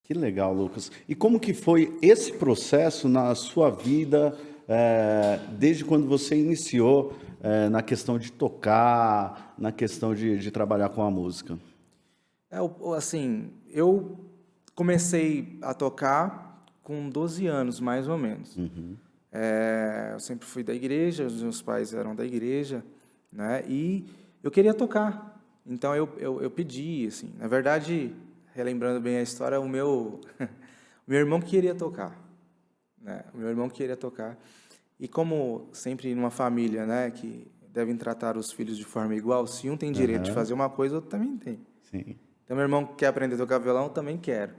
Que legal, Lucas. E como que foi esse processo na sua vida, desde quando você iniciou, na questão de tocar, na questão de trabalhar com a música? Assim, eu comecei a tocar com 12 anos, mais ou menos. Eu sempre fui da igreja, os meus pais eram da igreja, né? E eu queria tocar. Então eu pedi, assim. Na verdade, relembrando bem a história, o meu o meu irmão queria tocar, né? O meu irmão queria tocar. E como sempre numa família, né, que devem tratar os filhos de forma igual, se um tem direito de Aham, fazer uma coisa, o outro também tem. sim. Então, meu irmão quer aprender a tocar violão, eu também quero.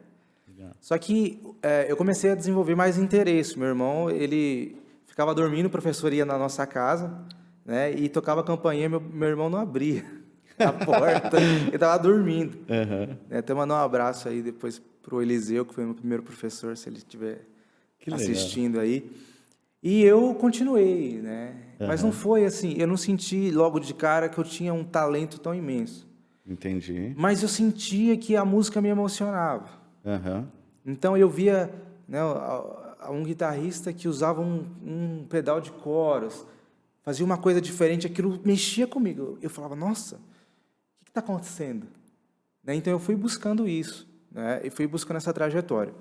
Legal. Só que eu comecei a desenvolver mais interesse. Meu irmão, ele ficava dormindo, o professor ia na nossa casa, né, e tocava a campainha, meu irmão não abria a porta, ele estava dormindo. Aham. Até mandar um abraço aí depois para o Eliseu, que foi meu primeiro professor, se ele estiver Que legal. assistindo aí. E eu continuei, né? Mas não Aham. foi assim, eu não senti logo de cara que eu tinha um talento tão imenso. Entendi. Mas eu sentia que a música me emocionava. Aham. Então eu via, né, um guitarrista que usava um pedal de coros, fazia uma coisa diferente, aquilo mexia comigo. Eu falava, nossa, o que está acontecendo? Né? Então eu fui buscando isso, né? E fui buscando essa trajetória.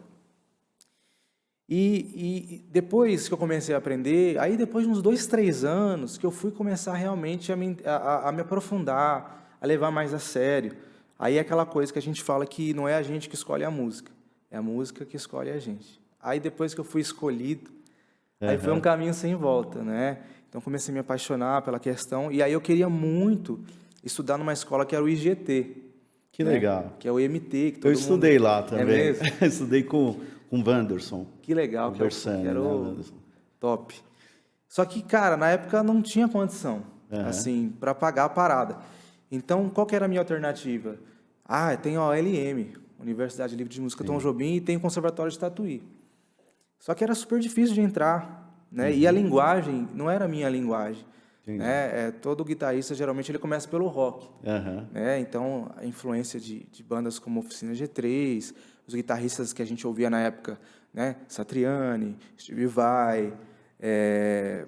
E depois que eu comecei a aprender, aí depois de uns 2, 3 anos, que eu fui começar realmente a me aprofundar, a levar mais a sério. Aí é aquela coisa que a gente fala que não é a gente que escolhe a música, é a música que escolhe a gente. Aí depois que eu fui escolhido, aí foi um Aham. caminho sem volta, né? Então comecei a me apaixonar pela questão, e aí eu queria muito estudar numa escola que era o IGT, Que né? legal. Que é o IMT, que Eu todo mundo... estudei lá É também. mesmo? Estudei com o Wanderson, Que legal, o que Bersani, era né, o Wanderson? top. Só que, cara, na época não tinha condição, Aham. assim, para pagar a parada. Então, qual que era a minha alternativa? Ah, tem a OLM, Universidade Livre de Música Tom Sim. Jobim, e tem o Conservatório de Tatuí. Só que era super difícil de entrar, né? E a Uhum. linguagem não era a minha linguagem, Entendi. né? Todo guitarrista, geralmente, ele começa pelo rock, Aham. né? Então, a influência de bandas como Oficina G3, os guitarristas que a gente ouvia na época, né? Satriani, Steve Vai,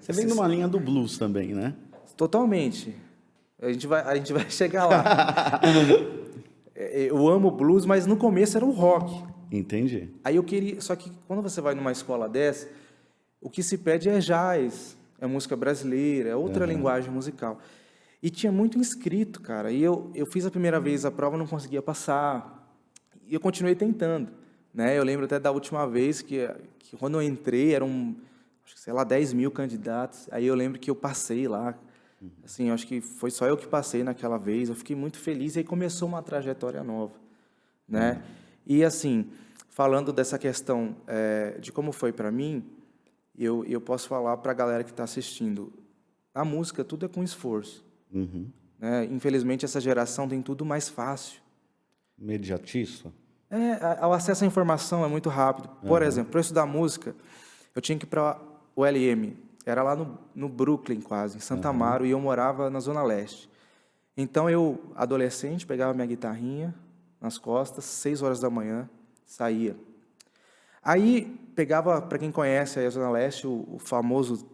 Você vem numa linha do blues também, né? totalmente. A gente vai chegar lá. Eu amo blues, mas no começo era o rock. Entendi. Aí eu queria, só que quando você vai numa escola dessa, o que se pede é jazz, é música brasileira, é outra Aham. linguagem musical. E tinha muito inscrito, cara. E eu fiz a primeira vez a prova, não conseguia passar. E eu continuei tentando, né? Eu lembro até da última vez que quando eu entrei, eram, acho que, sei lá, 10 mil candidatos. Aí eu lembro que eu passei lá. Assim, acho que foi só eu que passei naquela vez. Eu fiquei muito feliz e aí começou uma trajetória nova, né? E assim, falando dessa questão de como foi para mim, eu posso falar para a galera que está assistindo, a música tudo é com esforço, Uhum. né? Infelizmente essa geração tem tudo mais fácil. Imediatista? O acesso à informação é muito rápido. Por Aham. exemplo, para eu estudar música, eu tinha que ir para o LM. Era lá no Brooklyn, quase, em Santa Aham. Amaro, e eu morava na Zona Leste. Então, eu, adolescente, pegava minha guitarrinha nas costas, 6 horas da manhã, saía. Aí, pegava, para quem conhece aí a Zona Leste, o famoso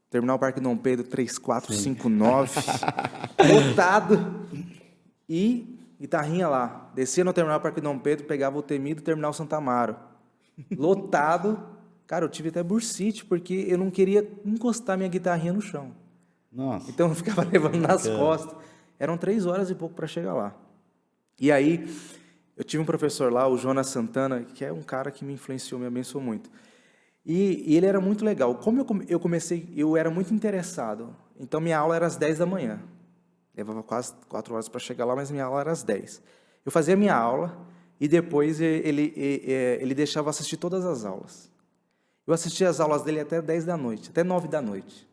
Terminal Parque Dom Pedro Sim. 3459, lotado, e guitarrinha lá. Descia no Terminal Parque Dom Pedro, pegava o temido Terminal Santa Amaro. Lotado. Cara, eu tive até bursite, porque eu não queria encostar minha guitarrinha no chão. Nossa, Então eu ficava levando nas bacana. costas. Eram 3 horas e pouco para chegar lá. E aí, eu tive um professor lá, o Jonas Santana, que é um cara que me influenciou, me abençoou muito. E ele era muito legal. Como eu comecei, eu era muito interessado. Então minha aula era às 10 da manhã. Levava quase 4 horas para chegar lá, mas minha aula era às 10. Eu fazia minha aula e depois ele deixava eu assistir todas as aulas. Eu assistia as aulas dele até 10 da noite, até 9 da noite.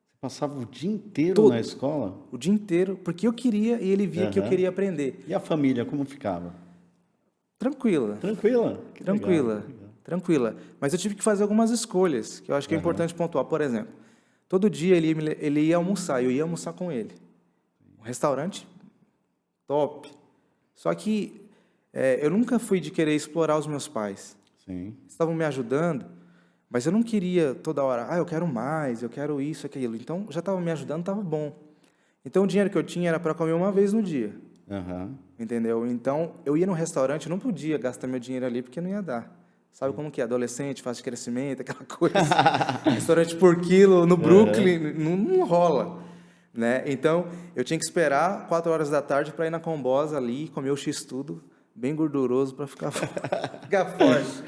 Você passava o dia inteiro na Todo, escola? o dia inteiro, porque eu queria e ele via que eu Aham. queria aprender. E a família, como ficava? Tranquila, Tranquila? Que legal. tranquila, tranquila. Mas eu tive que fazer algumas escolhas, que eu acho que é Aham. importante pontuar. Por exemplo, todo dia ele ia almoçar, eu ia almoçar com ele. Um restaurante top. Só que eu nunca fui de querer explorar os meus pais. Sim. Estavam me ajudando, mas eu não queria toda hora, eu quero mais, eu quero isso, aquilo. Então, já estava me ajudando, estava bom. Então, o dinheiro que eu tinha era para comer uma vez no dia, Aham. entendeu? Então, eu ia no restaurante, eu não podia gastar meu dinheiro ali, porque não ia dar. Sabe como que é? Adolescente, fase de crescimento, aquela coisa. Restaurante por quilo no Brooklyn, não rola. Né? Então, eu tinha que esperar 4 horas da tarde para ir na Combosa ali, comer o X-tudo, bem gorduroso, para ficar, ficar forte.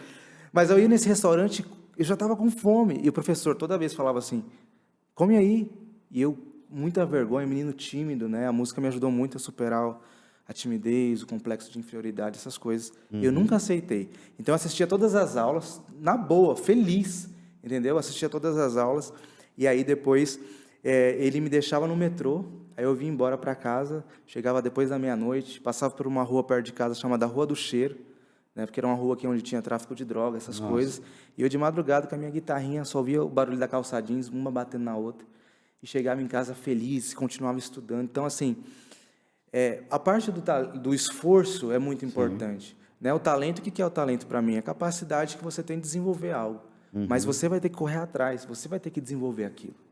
Mas eu ia nesse restaurante, eu já estava com fome. E o professor toda vez falava assim, come aí. E eu, muita vergonha, menino tímido, né? A música me ajudou muito a superar a timidez, o complexo de inferioridade, essas coisas. Eu nunca aceitei. Então, eu assistia todas as aulas, na boa, feliz, entendeu? Assistia todas as aulas. E aí, depois, ele me deixava no metrô. Aí eu vinha embora para casa, chegava depois da meia-noite, passava por uma rua perto de casa chamada Rua do Cheiro, né? Porque era uma rua aqui onde tinha tráfico de droga, essas coisas. E eu, de madrugada, com a minha guitarrinha, só ouvia o barulho da calça jeans, uma batendo na outra. E chegava em casa feliz, continuava estudando. Então, assim, a parte do esforço é muito importante. Né? O talento, o que é o talento para mim? É a capacidade que você tem de desenvolver algo. Mas você vai ter que correr atrás, você vai ter que desenvolver aquilo.